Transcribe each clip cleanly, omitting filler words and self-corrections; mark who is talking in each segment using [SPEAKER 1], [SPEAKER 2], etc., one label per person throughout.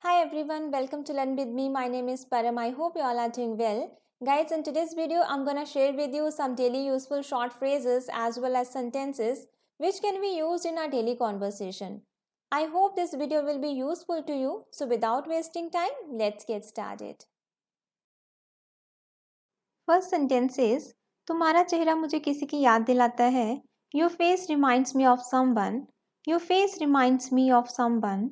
[SPEAKER 1] Hi everyone, welcome to Learn with me. My name is Param. I hope you all are doing well. Guys, in today's video, I'm gonna share with you some daily useful short phrases as well as sentences which can be used in our daily conversation. I hope this video will be useful to you. So without wasting time, let's get started. First sentence is, तुम्हारा चेहरा मुझे किसी की याद दिलाता है. Your face reminds me of someone. Your face reminds me of someone.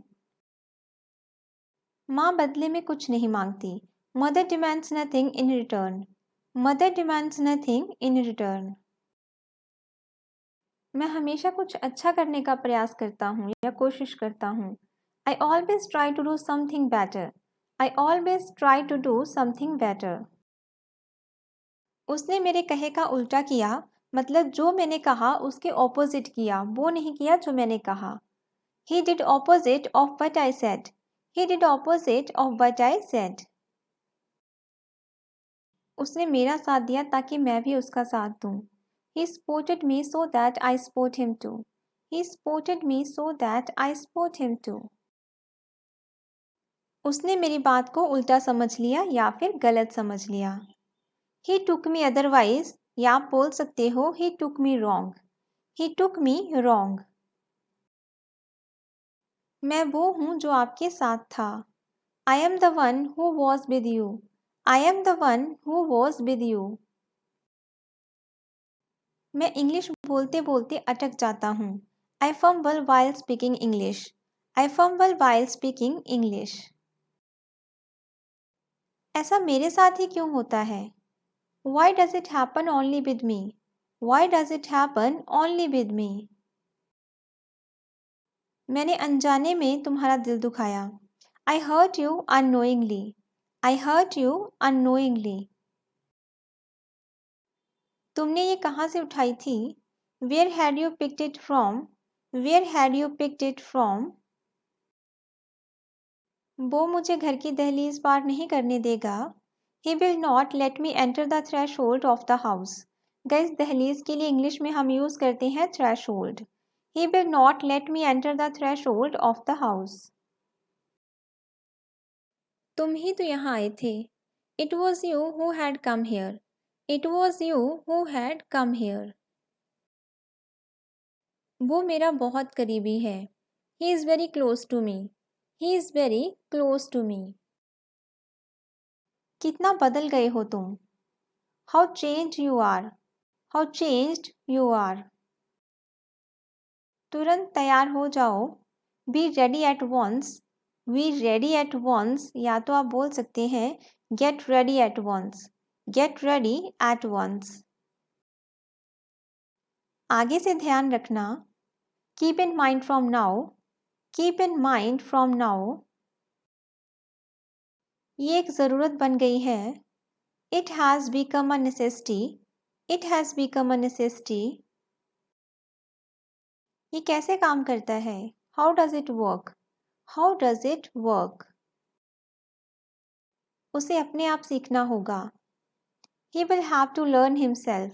[SPEAKER 1] माँ बदले में कुछ नहीं मांगती. Mother demands nothing in return. Mother demands nothing in return. मैं हमेशा कुछ अच्छा करने का प्रयास करता हूँ या कोशिश करता हूँ. I always try to do something better. I always try to do something better. उसने मेरे कहे का उल्टा किया, मतलब जो मैंने कहा उसके ऑपोजिट किया, वो नहीं किया जो मैंने कहा. He did opposite of what I said. He did opposite of what I said. उसने मेरा साथ दिया ताकि मैं भी उसका साथ दूं. He supported me so that I support him too. He supported me so that I support him too. उसने मेरी बात को उल्टा समझ लिया या फिर गलत समझ लिया. He took me otherwise, या आप बोल सकते हो He took me wrong. He took me wrong. मैं वो हूँ जो आपके साथ था. I am the one who was with you. I am the one who was with you. मैं इंग्लिश बोलते बोलते अटक जाता हूँ. I fumble while speaking English. I fumble while speaking English. ऐसा मेरे साथ ही क्यों होता है? Why does it happen only with me? Why does it happen only with me? मैंने अनजाने में तुम्हारा दिल दुखाया. I hurt you unknowingly. I hurt you unknowingly. तुमने ये कहाँ से उठाई थी? Where had you picked it from? Where had you picked it from? वो मुझे घर की दहलीज पार नहीं करने देगा. He will not let me enter the threshold of the house. Guys, दहलीज के लिए इंग्लिश में हम यूज करते हैं threshold. He will not let me enter the threshold of the house. तुम ही तो यहाँ आए थे. It was you who had come here. It was you who had come here. वो मेरा बहुत करीबी है. He is very close to me. He is very close to me. कितना बदल गए हो तुम. How changed you are. How changed you are. तुरंत तैयार हो जाओ. Be ready at once. Be ready at once, या तो आप बोल सकते हैं get ready at once. Get ready at once. आगे से ध्यान रखना. Keep in mind from now. Keep in mind from now. ये एक ज़रूरत बन गई है. It has become a necessity. It has become a necessity. ये कैसे काम करता है? How does it work? How does it work? उसे अपने आप सीखना होगा. He will have to learn himself.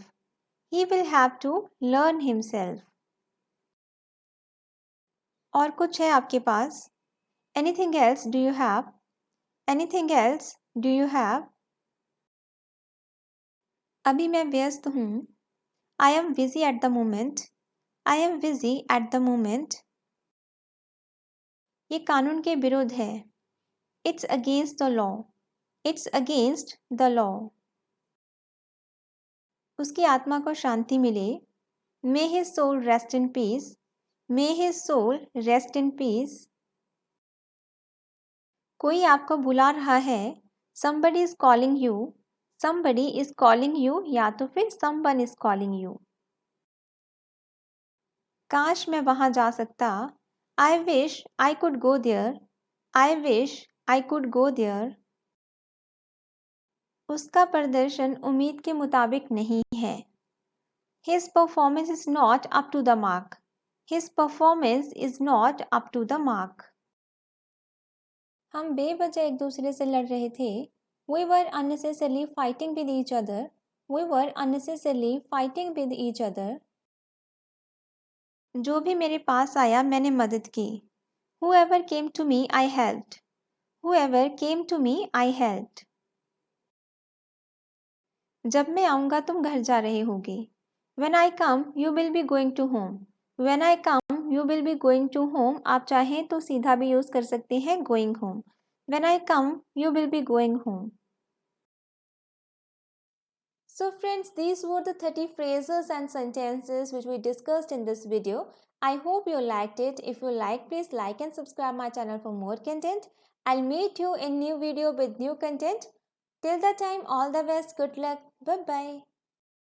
[SPEAKER 1] He will have to learn himself. और कुछ है आपके पास? Anything else do you have? Anything else do you have? अभी मैं व्यस्त हूँ. I am busy at the moment. I am busy at the moment. ये कानून के विरुद्ध है. It's against the law. It's against the law. उसकी आत्मा को शांति मिले. May his soul rest in peace. May his soul rest in peace. कोई आपको बुला रहा है. Somebody is calling you. Somebody is calling you, या तो फिर someone is calling you. काश मैं वहाँ जा सकता. I wish I could go there. I wish I could go there. उसका प्रदर्शन उम्मीद के मुताबिक नहीं है. His performance is not up to the mark. His performance is not up to the mark. हम बेवजह एक दूसरे से लड़ रहे थे. We were unnecessarily fighting with each other. We were unnecessarily fighting with each other. जो भी मेरे पास आया मैंने मदद की. Whoever came to me, I helped. Whoever came to me, I helped. जब मैं आऊँगा तुम घर जा रहे होगे. When I come, you will be going to home. When I come, you will be going to home. आप चाहें तो सीधा भी यूज़ कर सकते हैं going home. When I come, you will be going home. So friends, these were the 30 phrases and sentences which we discussed in this video. I hope you liked it. If you like, please like and subscribe my channel for more content. I'll meet you in new video with new content. Till that time, all the best. Good luck. Bye-bye.